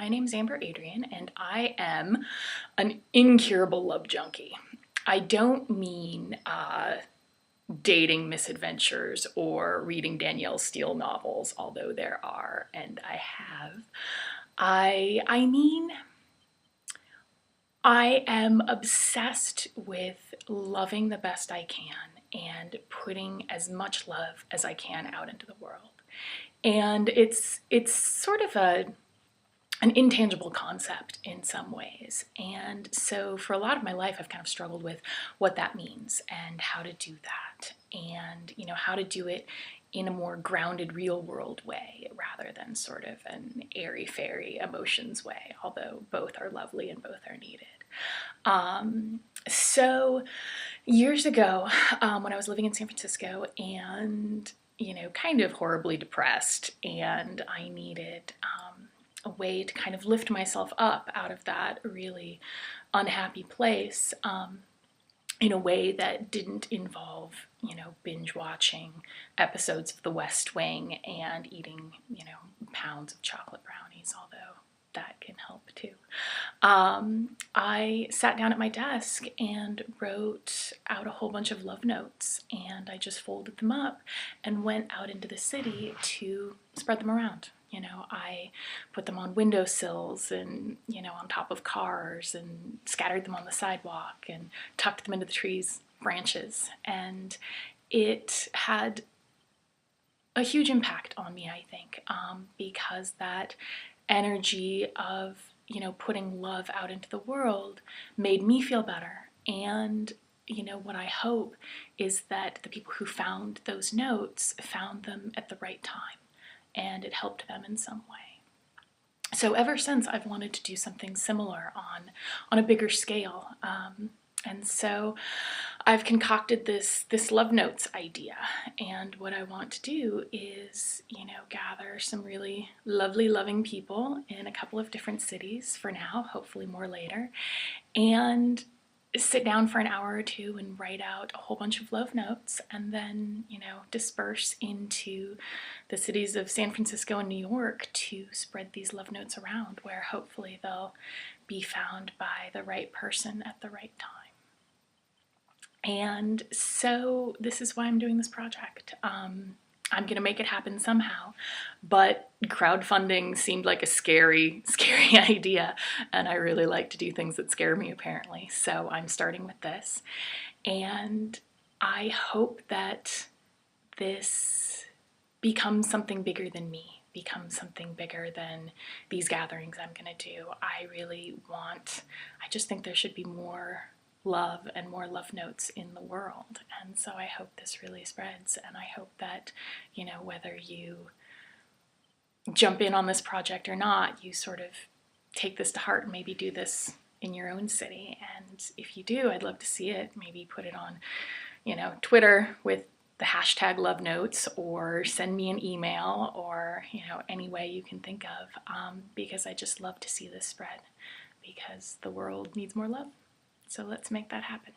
My name's Amber Adrian, and I am an incurable love junkie. I don't mean dating misadventures or reading Danielle Steele novels, although there are, and I have. I mean, I am obsessed with loving the best I can and putting as much love as I can out into the world. And it's sort of an intangible concept in some ways. And so for a lot of my life, I've kind of struggled with what that means and how to do that, and how to do it in a more grounded, real world way rather than sort of an airy-fairy emotions way, although both are lovely and both are needed. So years ago, when I was living in San Francisco and kind of horribly depressed, and I needed a way to kind of lift myself up out of that really unhappy place, in a way that didn't involve, binge watching episodes of The West Wing and eating, pounds of chocolate brownies, although that can help too. I sat down at my desk and wrote out a whole bunch of love notes, and I just folded them up and went out into the city to spread them around. I put them on windowsills and, on top of cars, and scattered them on the sidewalk and tucked them into the trees' branches. And it had a huge impact on me, I think, because that energy of, putting love out into the world made me feel better. And what I hope is that the people who found those notes found them at the right time, and it helped them in some way. So ever since, I've wanted to do something similar on a bigger scale. And so I've concocted this love notes idea. And what I want to do is, gather some really lovely, loving people in a couple of different cities for now, hopefully more later, and sit down for an hour or two and write out a whole bunch of love notes, and then, disperse into the cities of San Francisco and New York to spread these love notes around, where hopefully they'll be found by the right person at the right time. And so this is why I'm doing this project. I'm gonna make it happen somehow, but crowdfunding seemed like a scary, scary idea, and I really like to do things that scare me, apparently. So I'm starting with this, and I hope that this becomes something bigger than me, becomes something bigger than these gatherings I'm gonna do. I just think there should be more love and more love notes in the world. And so I hope this really spreads, and I hope that, whether you jump in on this project or not, you sort of take this to heart and maybe do this in your own city. And if you do, I'd love to see it. Maybe put it on, Twitter with the hashtag love notes, or send me an email, or, any way you can think of, because I just love to see this spread, because the world needs more love. So let's make that happen.